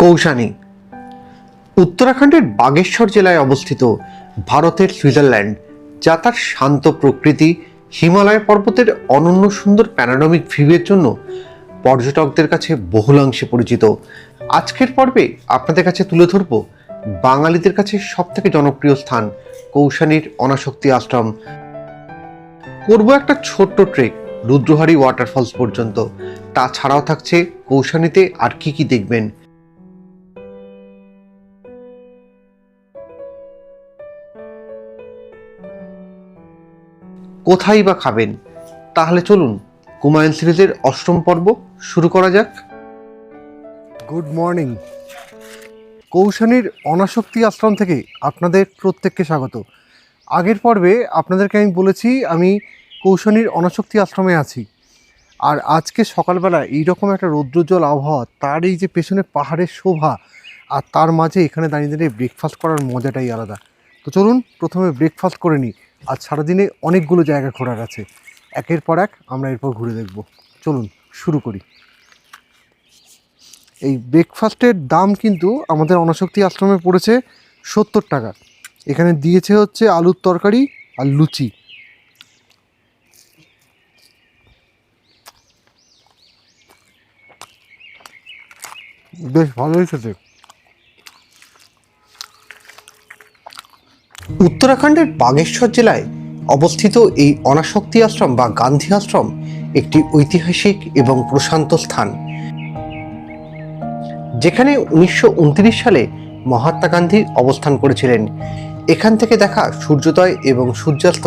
কৌশানী উত্তরাখণ্ডের বাগেশ্বর জেলায় অবস্থিত ভারতের সুইজারল্যান্ড, যা তার শান্ত প্রকৃতি, হিমালয় পর্বতের অনন্য সুন্দর প্যানোরামিক ভিউয়ের জন্য পর্যটকদের কাছে বহুলাংশে পরিচিত। আজকের পর্বে আপনাদের কাছে তুলে ধরব বাঙালিদের কাছে সবথেকে জনপ্রিয় স্থান কৌশানীর অনাসক্তি আশ্রম। করব একটা ছোট্ট ট্রেক রুদ্রহারি ওয়াটারফলস পর্যন্ত। তাছাড়াও থাকছে কৌশানীতে আর কি দেখবেন। কোথায় বা খাবেন? তাহলে চলুন কুমায়ুন সিরিজের অষ্টম পর্ব শুরু করা যাক। Good morning. কৌশানীর অনাসক্তি আশ্রম থেকে আপনাদের প্রত্যেককে স্বাগত। আগের পর্বে আপনাদেরকে আমি বলেছি আমি কৌশানীর অনাসক্তি আশ্রমে আছি, আর আজকে সকালবেলা এইরকম একটা রৌদ্রোজ্জ্বল আবহাওয়া, তার এই যে পেছনে পাহাড়ের শোভা, আর তার মাঝে এখানে দাঁড়িয়ে দাঁড়িয়ে ব্রেকফাস্ট করার মজাটাই আলাদা। তো চলুন প্রথমে ব্রেকফাস্ট করে নিই। আজ সারাদিনে অনেকগুলো জায়গা ঘোরার আছে, একের পর এক আমরা এরপর ঘুরে দেখব। চলুন শুরু করি। এই ব্রেকফাস্টের দাম কিন্তু আমাদের অনাসক্তি আশ্রমে পড়েছে 70 টাকা। এখানে দিয়েছে হচ্ছে আলুর তরকারি আর লুচি। বেশ ভালোই খেতে। উত্তরাখণ্ডের বাগেশ্বর জেলায় অবস্থিত এই অনাসক্তি আশ্রম বা গান্ধী আশ্রম একটি ঐতিহাসিক এবং প্রশান্ত স্থান, যেখানে 1929 সালে মহাত্মা গান্ধী অবস্থান করেছিলেন। এখান থেকে দেখা সূর্যোদয় এবং সূর্যাস্ত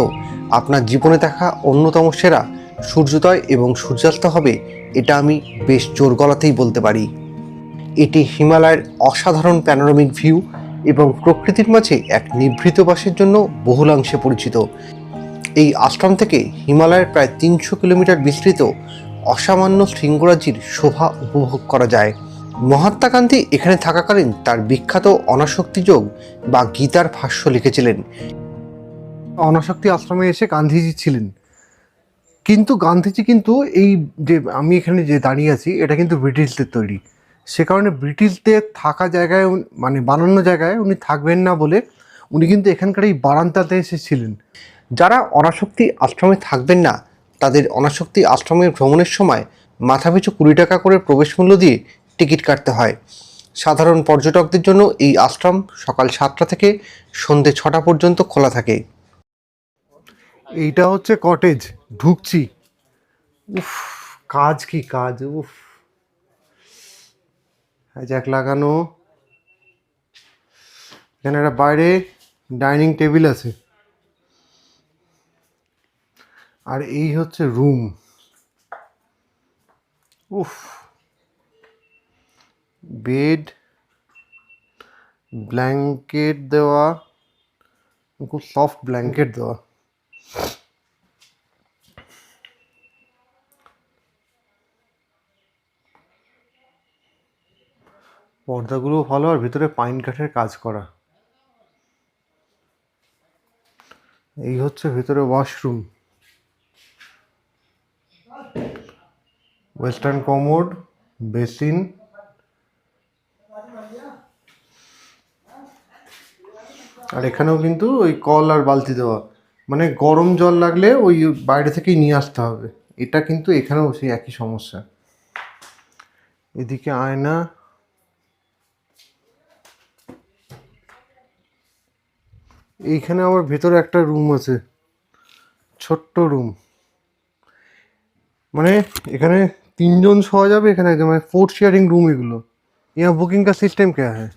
আপনার জীবনে দেখা অন্যতম সেরা সূর্যোদয় এবং সূর্যাস্ত হবে, এটা আমি বেশ জোর গলাতেই বলতে পারি। এটি হিমালয়ের অসাধারণ প্যানোরামিক ভিউ এবং প্রকৃতির মাঝে এক নিভৃত বাসের জন্য বহুলাংশে পরিচিত। এই আশ্রম থেকে হিমালয়ের প্রায় 300 কিলোমিটার বিস্তৃত অসামান্য শৃঙ্গরাজির শোভা উপভোগ করা যায়। মহাত্মা গান্ধী এখানে থাকাকালীন তার বিখ্যাত অনাসক্তি যোগ বা গীতার ভাষ্য লিখেছিলেন। অনাসক্তি আশ্রমে এসে গান্ধীজি ছিলেন, কিন্তু গান্ধীজি কিন্তু এই যে আমি এখানে যে দাঁড়িয়ে আছি এটা কিন্তু ব্রিটিশদের তৈরি। সে কারণে ব্রিটিশদের থাকা জায়গায় মানে বানানো জায়গায় উনি থাকবেন না বলে উনি কিন্তু এখানকার এই বারান্দাতে এসেছিলেন। যারা অনাসক্তি আশ্রমে থাকবেন না তাদের অনাসক্তি আশ্রমের ভ্রমণের সময় মাথাপিছু 20 টাকা করে প্রবেশ মূল্য দিয়ে টিকিট কাটতে হয়। সাধারণ পর্যটকদের জন্য এই আশ্রম সকাল 7টা থেকে সন্ধ্যে 6টা পর্যন্ত খোলা থাকে। এইটা হচ্ছে কটেজ, ঢুকছি। উফ, কাজ কি কাজ! উফ, জ্যাক লাগানো। এখানে একটা বাইরে ডাইনিং টেবিল আছে, আর এই হচ্ছে রুম। উফ, বেড, ব্ল্যাঙ্কেট দেওয়া, খুব সফট ব্ল্যাঙ্কেট দেওয়া। পর্দাগুলো ভালো, আর ভিতরে পাইন কাঠের কাজ করা। এই হচ্ছে ভিতরে ওয়াশরুম, ওয়েস্টার্ন কমোড, বেসিন। আর এখানেও কিন্তু ওই কল আর বালতি দেওয়া, মানে গরম জল লাগলে ওই বাইরে থেকেই নিয়ে আসতে হবে। এটা কিন্তু এখানেও সেই একই সমস্যা। এদিকে আয়না, এইখানে আবার ভেতরে একটা রুম আছে, ছোট্ট রুম। মানে এখানে 3 জন শোয়া যাবে এখানে, মানে 4 शेयरिंग रूम एगुलो। यहाँ बुकिंग का सिस्टम क्या है?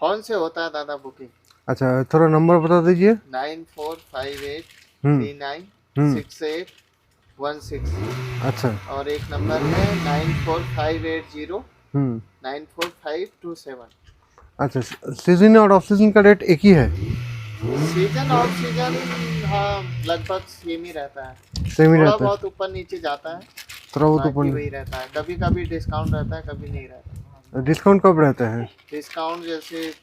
कौन से होता है दादा बुकिंग? अच्छा थोड़ा नंबर बता दीजिए। 9458396816। अच्छा। और एक नंबर है 9458094527। अच्छा, सीजन और ऑफ सीजन का रेट एक ही है? सीजन ऑफ सीजन हाँ लगभग सेम ही रहता है, सेम ही थोड़ा रहता है, बहुत ऊपर नीचे जाता है, थोड़ा बहुत बाकी ऊपर। वही रहता है। कभी कभी डिस्काउंट रहता है, कभी नहीं रहता। डिस्काउंट कब रहता है? डिस्काउंट जैसे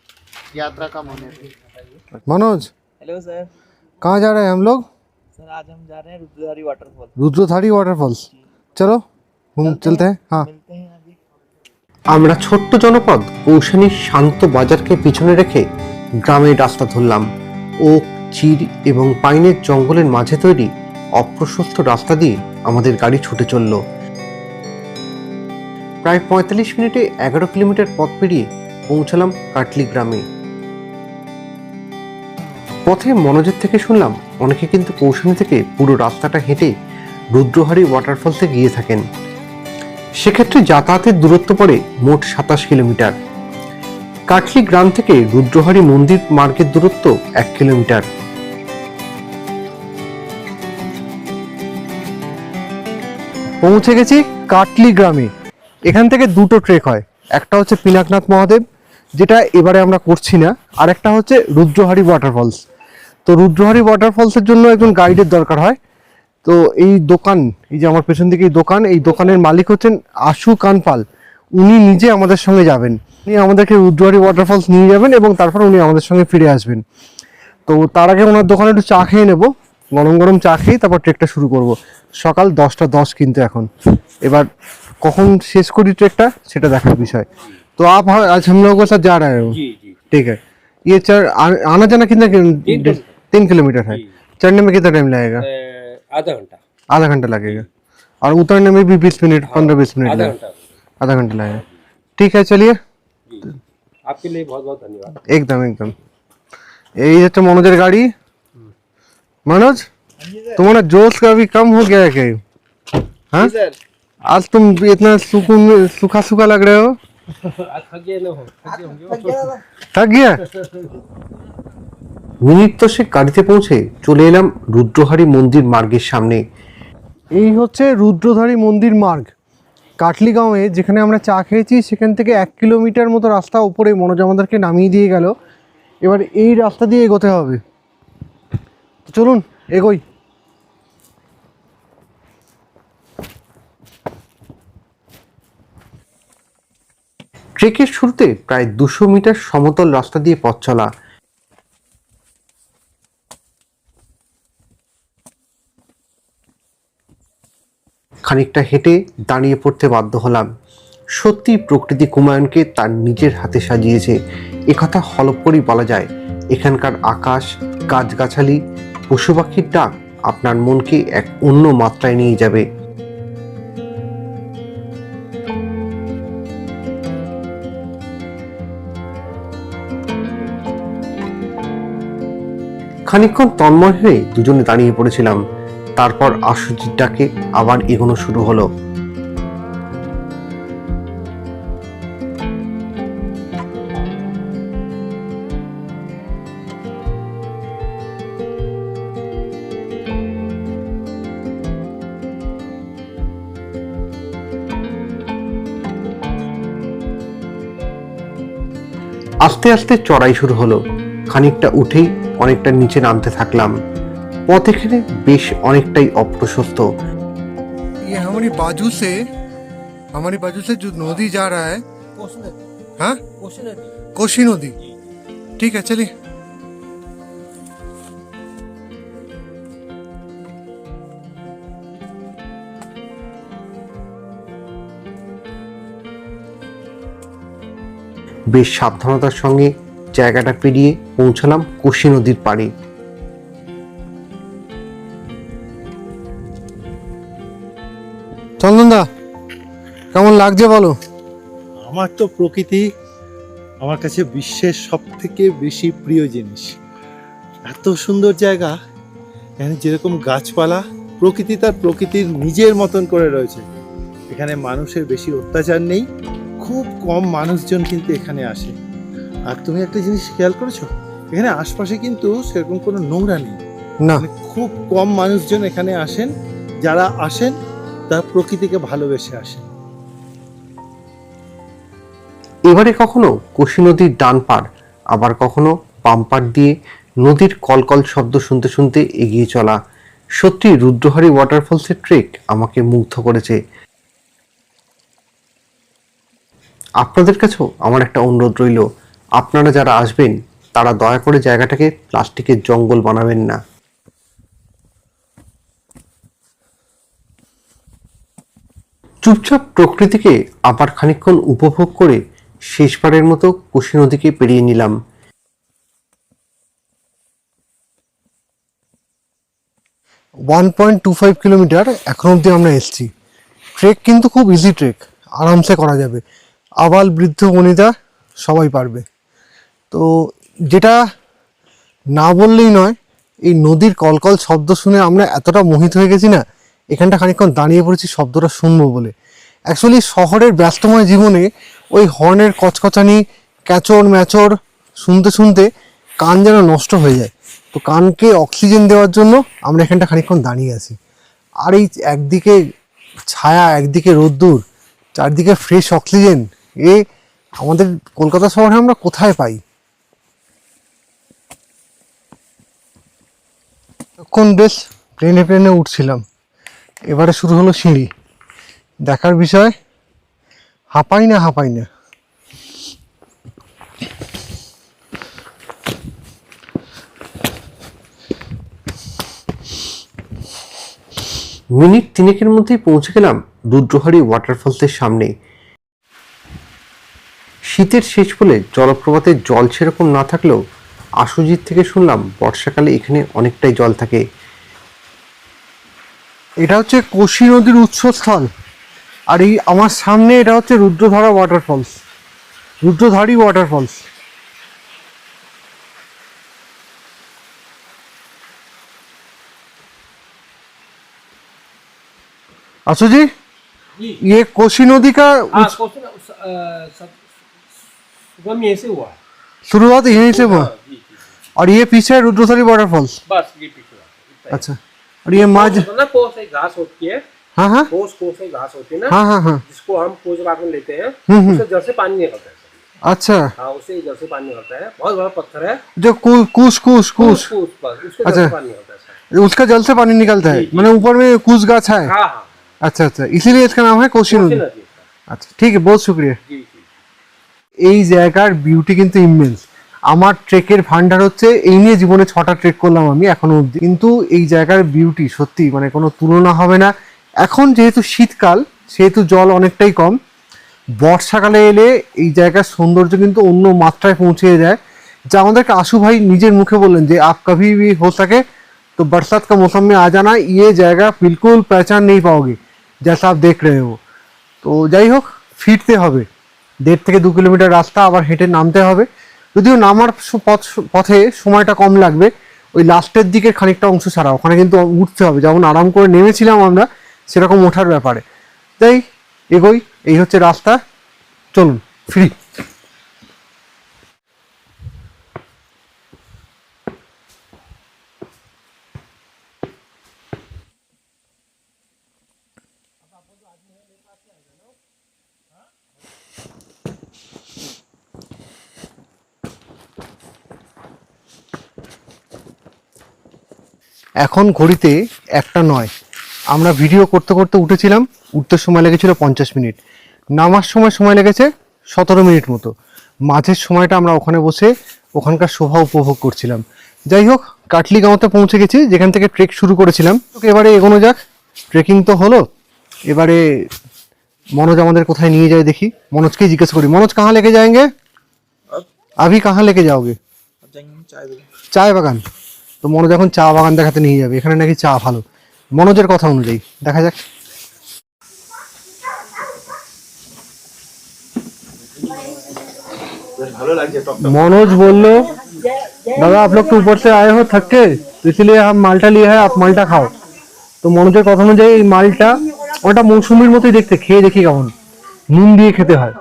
यात्रा कम होने पे। Manoj, hello sir. कहाँ जा रहे हैं हम लोग? सर आज हम जा रहे हैं रुद्रधारी वाटरफॉल। रुद्रधारी वाटरफॉल्स। चलो हम चलते हैं। हाँ मिलते हैं अभी। আমরা ছোট্ট জনপদ কৌশানীর শান্ত বাজারকে পিছনে রেখে গ্রামের রাস্তা ধরলাম। ওক, চির এবং পাইনের জঙ্গলের মাঝে তৈরি অপ্রশস্ত রাস্তা দিয়ে আমাদের গাড়ি ছুটে চলল। প্রায় 45 মিনিটে 11 কিলোমিটার পথ পেরিয়ে পৌঁছালাম কাটলি গ্রামে। পথে মনোজের থেকে শুনলাম অনেকে কিন্তু কৌশানী থেকে পুরো রাস্তাটা হেঁটে রুদ্রহারি ওয়াটারফলসে গিয়ে থাকেন। সেক্ষেত্রে যাতায়াতের দূরত্ব পড়ে মোট 27 কিলোমিটার। কাটলি গ্রাম থেকে রুদ্রহারি মন্দির মার্গের দূরত্ব 1 কিলোমিটার। পৌঁছে গেছি কাটলি গ্রামে। এখান থেকে দুটো ট্রেক হয়, একটা হচ্ছে পিনাকনাথ মহাদেব, যেটা এবারে আমরা করছি না, আর একটা হচ্ছে রুদ্রহারি ওয়াটারফলস। তো রুদ্রহারি ওয়াটারফলসের জন্য একজন গাইডের দরকার হয়। তো এই দোকান, এই যে আমার পেছন দিকে এই দোকানের মালিক হচ্ছেন আশু কানপাল। উনি নিজে আমাদের সঙ্গে যাবেন, উনি আমাদেরকে রুদ্রহারি ওয়াটারফলস নিয়ে যাবেন এবং তারপর উনি আমাদের সঙ্গে ফিরে আসবেন। তো তার আগে ওনার দোকানে একটু চা খেয়ে নেবো, গরম গরম চা খেয়ে তারপর ট্রেকটা শুরু করব। সকাল 10টা 10 কিন্তু এখন, এবার कौन शेष करी ट्रेकटा सेटा देखार विषय। तो आप आज हम लोगों के साथ जा रहे हो? जी जी ठीक है। ये आना जाना कितना 3 किलोमीटर है। चढ़ने में कितना टाइम लगेगा? आधा घंटा लगेगा। और उतरने में भी 20 मिनट 15-20 मिनट आधा घंटा लगेगा। ठीक है, चलिए। आपके लिए बहुत बहुत धन्यवाद। एकदम एकदम। यही है मनोजर गाड़ी। मनोज, तुम्हारा जोश का भी कम हो गया है क्या? हाँ सर, आज तुम इतना सूखा सूखा लग रहे हो। आज थक गए ना हो, थक गए होंगे। थक गया। মিনিট দশেক গাড়িতে পৌঁছে চলে এলাম রুদ্রহারি মন্দির মার্গের সামনে। এই হচ্ছে রুদ্রধারী মন্দির মার্গ। কাটলি গাঁওয়ে যেখানে আমরা চা খেয়েছি সেখান থেকে 1 কিলোমিটার মতো রাস্তা উপরে মনোজ আমাদেরকে নামিয়ে দিয়ে গেল। এবার এই রাস্তা দিয়ে এগোতে হবে। চলুন এগোই। ট্রেকের শুরুতে প্রায় 200 মিটার সমতল রাস্তা দিয়ে পথ চলা। খানিকটা হেঁটে দাঁড়িয়ে পড়তে বাধ্য হলাম। সত্যি প্রকৃতি কুমায়ুনকে তার নিজের হাতে সাজিয়েছে, একথা হলপ করেই বলা যায়। এখানকার আকাশ, গাছগাছালি, পশু পাখির ডাক আপনার মনকে এক অন্য মাত্রায় নিয়ে যাবে। খানিকক্ষণ তন্ময় হয়ে দুজনে দাঁড়িয়ে পড়েছিলাম। তারপর আশুজির ডাকে আবার এগোনো শুরু হলো। আস্তে আস্তে চড়াই শুরু হলো। খানিকটা উঠেই অনেকটা নিচে নামতে থাকলাম। पथ एखाने बेश अनेकटाई अप्रशस्त। ये हमारी बाजू से जो नदी जा रहा है, हाँ कोशी नदी। ठीक है, चलिए। बेश साबधानतार संगे জায়গাটা পেরিয়ে পৌঁছালাম কোশি নদীর পাড়ে। চন্দনদা, কেমন লাগছে বলো? আমার তো প্রকৃতি আমার কাছে বিশ্বের সব থেকে বেশি প্রিয় জিনিস। এত সুন্দর জায়গা, এখানে যেরকম গাছপালা, প্রকৃতি তার প্রকৃতির নিজের মতন করে রয়েছে। এখানে মানুষের বেশি অত্যাচার নেই, খুব কম মানুষজন কিন্তু এখানে আসে। আর তুমি একটা জিনিস খেয়াল করেছো, এখানে আশপাশে কিন্তু সেরকম কোনো নোংরা নেই। না, খুব কম মানুষজন এখানে আসেন, যারা আসেন তার প্রকৃতিকে ভালোবেসে আসেন। এবারে কখনো কোশি নদীর ডান পাড়, আবার কখনো বাম পাড় দিয়ে নদীর কলকল শব্দ শুনতে শুনতে এগিয়ে চলা। সত্যি রুদ্রহারি ওয়াটারফলসের ট্রেক আমাকে মুগ্ধ করেছে। আপনাদের কাছেও আমার একটা অনুরোধ রইল, আপনারা যারা আসবেন তারা দয়া করে জায়গাটাকে প্লাস্টিকের জঙ্গল বানাবেন না। চুপচাপ প্রকৃতিকে আবার খানিকক্ষণ উপভোগ করে শেষবারের মতো কোশি নদীকে পেরিয়ে নিলাম। 1.25 কিলোমিটার এখন অবধি আমরা এসেছি। ট্রেক কিন্তু খুব ইজি ট্রেক, আরামসে করা যাবে, আবাল বৃদ্ধ বনিতা সবাই পারবে। তো যেটা না বললেই নয়, এই নদীর কলকল শব্দ শুনে আমরা এতটা মোহিত হয়ে গেছি না, এখানটা খানিকক্ষণ দাঁড়িয়ে পড়েছি শব্দটা শুনবো বলে। অ্যাকচুয়ালি শহরের ব্যস্তময় জীবনে ওই হর্নের কচকচানি, ক্যাচর ম্যাচর শুনতে শুনতে কান যেন নষ্ট হয়ে যায়। তো কানকে অক্সিজেন দেওয়ার জন্য আমরা এখানটা খানিকক্ষণ দাঁড়িয়ে আছি। আর এই একদিকে ছায়া, একদিকে রোদ্দুর, চারদিকে ফ্রেশ অক্সিজেন, এ আমাদের কলকাতা শহরে আমরা কোথায় পাই? তখন বেশ প্লেনে উঠছিলাম, এবারে শুরু হলো সিঁড়ি। দেখার বিষয়, হাঁপাই না। মিনিট 3 মধ্যেই পৌঁছে গেলাম রুদ্রহারি ওয়াটারফলসের সামনে। শীতের শেষ বলে জলপ্রপাতের জল সেরকম না থাকলেও আশুজিৎ থেকে শুনলাম বর্ষাকালে এখানে অনেকটাই জল থাকে। এটা হচ্ছে কোশি নদীর উৎসস্থল, আর এই আমার সামনে এটা হচ্ছে রুদ্রধারা ওয়াটারফলস, রুদ্রধারী ওয়াটারফলস। आशु जी, ये कोसी नदी का सुगम यहीं से हुआ है। शुरुआत यहीं से हुआ, जी। और ये पीछे है रुद्रधारी वाटरफॉल्स। बस ये पीछे है। अच्छा, और ये माज ना कोस एक घास होती है। हाँ कोस एक घास होती है ना। हाँ जिसको हम कोस रात में लेते हैं। हम्म। उससे जड़ से पानी निकलता है। अच्छा, हाँ, उससे जड़ से पानी निकलता है। बहुत बड़ा पत्थर है। जो कूस बस उसके जड़ अच्छा। से पानी निकलता है। उसका जल से पानी निकलता है, जी, जी। मैंने ऊपर में कूस गाछ है। हाँ हाँ, अच्छा, इसीलिए इसका नाम है कोसी कोसी नदी। नदी है। আচ্ছা, ঠিক আছে, বহুত শুক্রিয়া। जी जी। এই জায়গার বিউটি কিন্তু ইমেন্স। আমার ট্রেকের ভান্ডার হচ্ছে, এই নিয়ে জীবনে 6টা ট্রেক করলাম আমি এখনো অবধি, কিন্তু এই জায়গার বিউটি সত্যি মানে কোনো তুলনা হবে না। এখন যেহেতু শীতকাল, সেহেতু জল অনেকটাই কম। বর্ষাকালে এলে এই জায়গার সৌন্দর্য কিন্তু অন্য মাত্রায় পৌঁছে যায়, যা আমাদেরকে আশু ভাই নিজের মুখে বললেন যে आप कभी भी हो सके तो बरसात का मौसम में आ जाना, ये जगह बिल्कुल पहचान नहीं पाओगे जैसा आप देख रहे हो। তো যাই হোক, ফিরতে হবে 1.5 থেকে 2 কিলোমিটার রাস্তা, আবার হেঁটে নামতে হবে। যদিও নামার পথে সময়টা কম লাগবে, ওই লাস্টের দিকে খানিকটা অংশ ছাড়া ওখানে কিন্তু উঠতে হবে, যেমন আরাম করে নেমেছিলাম আমরা সেরকম ওঠার ব্যাপারে। তাই এগোই, এই হচ্ছে রাস্তা, চলুন ফ্রি। এখন ঘড়িতে 1টা 9। আমরা ভিডিও করতে করতে উঠেছিলাম, উঠতে সময় লেগেছিল 50 মিনিট, নামার সময় লেগেছে 17 মিনিট মতো। মাঝের সময়টা আমরা ওখানে বসে ওখানকার শোভা উপভোগ করছিলাম। যাই হোক, কাটলিগাঁওতে পৌঁছে গেছি, যেখান থেকে ট্রেক শুরু করেছিলাম। এবারে এগোনো যাক, ট্রেকিং তো হলো, এবারে मनोज আমাদের কোথায় নিয়ে যায় দেখি। मनोजকে জিজ্ঞেস করি, मनोज कहाँ लेके जाएंगे? अभी कहाँ लेके जाओगे? চায় বাগান। তো मनोज এখন চা বাগান দেখাতে নিয়ে যাবে, এখানে নাকি চা ভালো। मनोজের কথা অনুযায়ী দেখা যাক। मनोज बोल लो, दादा आप लोग तो ऊपर से आए हो थक के, तो इसलिए हम माल्टा लिए है, आप माल्टा खाओ। তো মনোজের কথা অনুযায়ী এই মালটা ওটা মৌসুমীর মতোই দেখতে, খেয়ে দেখি কেমন। নুন দিয়ে খেতে হয়।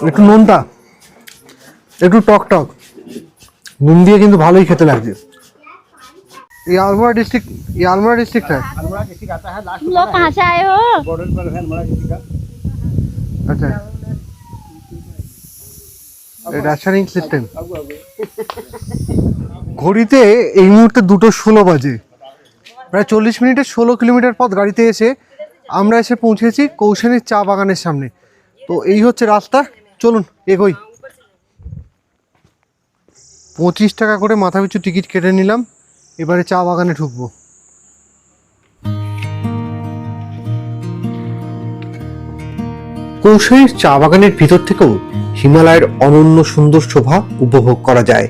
একটু নুনটা একটু টক টক, নুন দিয়ে কিন্তু ভালোই খেতে লাগছে। ये अल्मोड़ा डिस्ट्रिक्ट है। तुम लोग कहाँ से आए हो? अच्छा, রাসায়নিক সিস্টেম। ঘড়িতে এই মুহূর্তে 2:16 বাজে। প্রায় 40 মিনিটে 16 কিলোমিটার পথ গাড়িতে এসে আমরা এসে পৌঁছেছি কৌশানীর চা বাগানের সামনে। তো এই হচ্ছে রাস্তা, চলুন এগোই। 25 টাকা করে মাথা পিছু টিকিট কেটে নিলাম। এবারে চা বাগানে ঢুকবো। কৌশানীর চা বাগানের ভিতর থেকেও হিমালয়ের অনন্য সুন্দর শোভা উপভোগ করা যায়।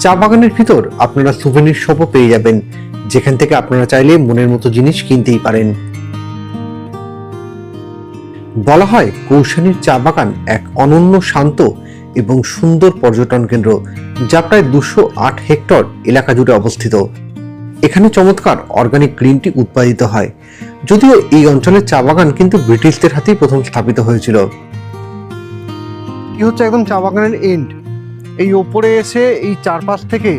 চা বাগানের ভিতর আপনারা সুভেনির শপও পেয়ে যাবেন, যেখান থেকে আপনারা চাইলে মনের মতো জিনিস কিনতেই পারেন। বলা হয় কৌশানীর চা বাগান এক অনন্য শান্ত এবং সুন্দর পর্যটন কেন্দ্র, যা প্রায় 208 হেক্টর এলাকা জুড়ে অবস্থিত। এখানে চমৎকার অর্গানিক গ্রিন টি উৎপাদিত হয়। যদিও এই অঞ্চলের চা বাগান কিন্তু ব্রিটিশদের হাতেই প্রথম স্থাপিত হয়েছিল। কি হচ্ছে একদম চা বাগানের এন্ড, এই ওপরে এসে এই চারপাশ থেকে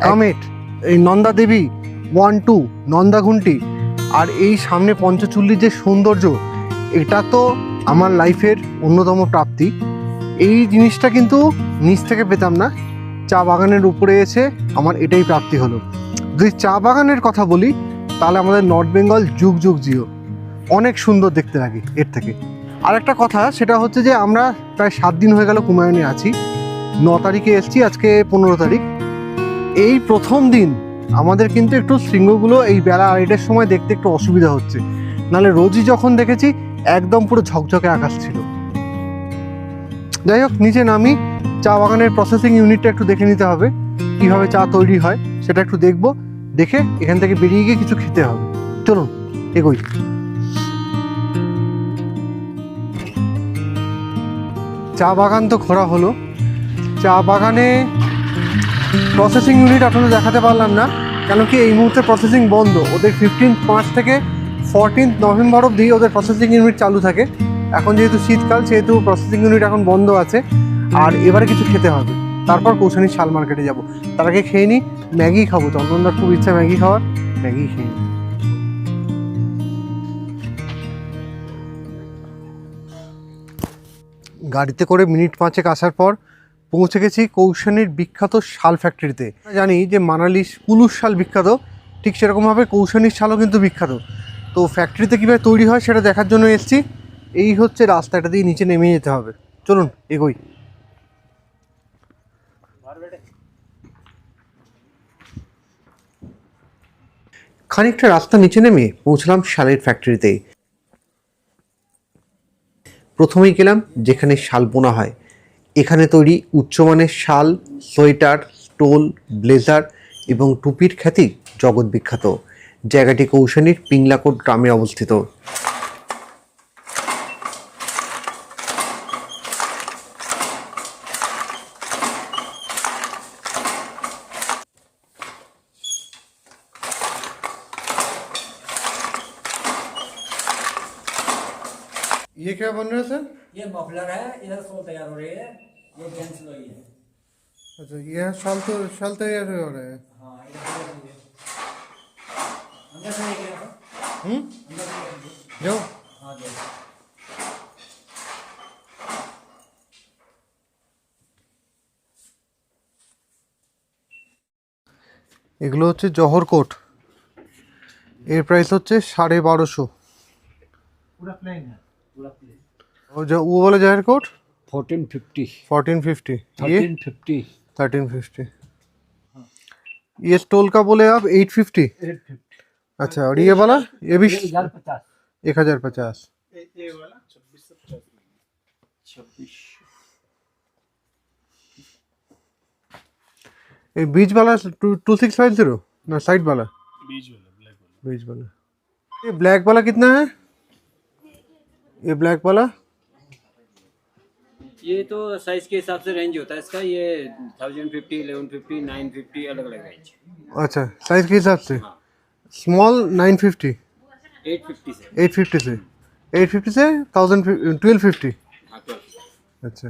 কামেট, এই নন্দা দেবী 1-2 নন্দাঘুন্টি, আর এই সামনে পঞ্চচুল্লির যে সৌন্দর্য, এটা তো আমার লাইফের অন্যতম প্রাপ্তি। এই জিনিসটা কিন্তু নিচ থেকে পেতাম না, চা বাগানের উপরে এসে আমার এটাই প্রাপ্তি হলো। যদি চা বাগানের কথা বলি তাহলে আমাদের নর্থ বেঙ্গল যুগ যুগ জিও, অনেক সুন্দর দেখতে লাগে এর থেকে। আর একটা কথা, সেটা হচ্ছে যে আমরা প্রায় 7 দিন হয়ে গেল কুমায়ুনে আছি। 9 তারিখে এসেছি, আজকে 15 তারিখ। এই প্রথম দিন আমাদের কিন্তু একটু শৃঙ্গগুলো এই বেলা 2:30-এর সময় দেখতে একটু অসুবিধা হচ্ছে, নাহলে রোজই যখন দেখেছি একদম পুরো ঝকঝকে আকাশ ছিল। যাই হোক, নিচে নামি চা বাগানের প্রসেসিং ইউনিটটা একটু দেখে নিতে হবে, কীভাবে চা তৈরি হয় সেটা একটু দেখবো। দেখে এখান থেকে বেরিয়ে গিয়ে কিছু খেতে হবে। চলুন এগোই। চা বাগান তো ঘোরা হলো। চা বাগানে প্রসেসিং ইউনিট আপনাদের দেখাতে পারলাম না, কেন কি এই মুহূর্তে প্রসেসিং বন্ধ। ওদের 15 মার্চ থেকে 14 নভেম্বর অবধি ওদের প্রসেসিং ইউনিট চালু থাকে। এখন যেহেতু শীতকাল, সেহেতু প্রসেসিং ইউনিট এখন বন্ধ আছে। আর এবারে কিছু খেতে হবে, তারপর কৌশানীর শাল মার্কেটে যাব। তার আগে খেয়ে নিই, ম্যাগি খাবো। চন্দনদার খুব ইচ্ছা ম্যাগি খাওয়ার, ম্যাগি খেয়ে নিই। গাড়িতে করে মিনিট 5 আসার পর পৌঁছে গেছি কৌশানীর বিখ্যাত শাল ফ্যাক্টরিতে। জানি যে মানালির কুলুর শাল বিখ্যাত, ঠিক সেরকমভাবে কৌশানীর শালও কিন্তু বিখ্যাত। তো ফ্যাক্টরিতে কীভাবে তৈরি হয় সেটা দেখার জন্য এসেছি। এই হচ্ছে রাস্তা, এটা দিয়ে নিচে নেমে যেতে হবে। চলুন এগোই। খানিকটা রাস্তা নিচে নেমে পৌঁছলাম শালের ফ্যাক্টরিতে। প্রথমেই গেলাম যেখানে শাল বোনা হয়। এখানে তৈরি উচ্চমানের শাল, সোয়েটার, স্টোল, ব্লেজার এবং টুপির খ্যাতি জগৎ বিখ্যাত। জায়গাটি কৌশানীর পিংলাকোট গ্রামে অবস্থিত। ये क्या बन रहा है सर? ये मफलर है, इधर सोल तैयार हो रही है, ये जेंट्स लोई है। अच्छा, ये शाल तैयार हो रहा है। हाँ, अंदर से लेके आओ। अंदर से लेके जाओ। हाँ जी। এগুলো হচ্ছে জহর কোট, এর প্রাইস হচ্ছে 1250। पूरा प्लेन है, पूरा प्लेन। और जो वो वाला जहर कोट 1450 1450, ये 1350 1350। ये स्टोल का बोले आप 850। 850 अच्छा, और ये वाला ये भी 1050 1050। ये वाला 2650 26 ये बीच वाला 2650 ना, साइड वाला बीच वाला ब्लैक वाला। बीच वाला। ये ब्लैक वाला कितना है? ये ब्लैक वाला ये तो साइज के हिसाब से रेंज होता है इसका। ये 1050, 1150, 950 अलग अलग रेंज। अच्छा, साइज के हिसाब से स्मॉल 950, 850 से 850 से 850 से 1250। हाँ, 12। अच्छा,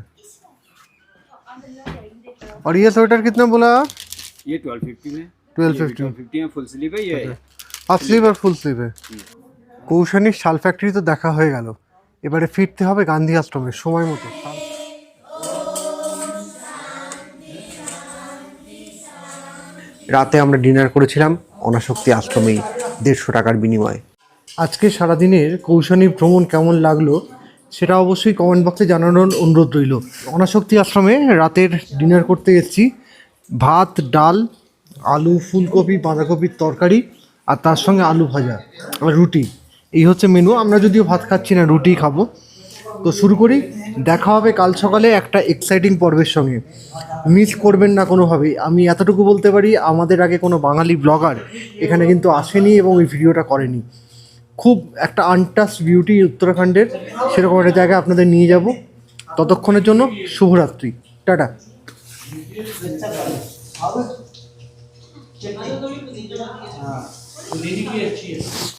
और ये स्वेटर कितना बोला आप? ये 1250 में 1250 में फुल स्लीव है ये। হাফ স্লিভ আর ফুল স্লিভে। কৌশানীর শাল ফ্যাক্টরি তো দেখা হয়ে গেল, এবারে ফিরতে হবে গান্ধী আশ্রমে সময় মতো। রাতে আমরা ডিনার করেছিলাম অনাসক্তি আশ্রমেই। 150 টাকার বিনিময়ে। আজকে সারাদিনের কৌশানী ভ্রমণ কেমন লাগলো সেটা অবশ্যই কমেন্ট বক্সে জানানোর অনুরোধ রইল। অনাসক্তি আশ্রমে রাতের ডিনার করতে এসেছি। ভাত, ডাল, আলু, ফুলকপি, বাঁধাকপির তরকারি আর তার সঙ্গে আলু ভাজা আর রুটি, এই হচ্ছে মেনু। আমরা যদিও ভাত খাচ্ছি না, রুটিই খাবো। তো শুরু করি। দেখা হবে কাল সকালে একটা এক্সাইটিং পর্বের সঙ্গে, মিস করবেন না কোনোভাবেই। আমি এতটুকু বলতে পারি, আমাদের আগে কোনো বাঙালি ব্লগার এখানে কিন্তু আসেনি এবং এই ভিডিওটা করেনি। খুব একটা আনটাচড বিউটি উত্তরাখণ্ডের, সেরকম একটা জায়গায় আপনাদের নিয়ে যাব। ততক্ষণের জন্য শুভরাত্রি, টাটা।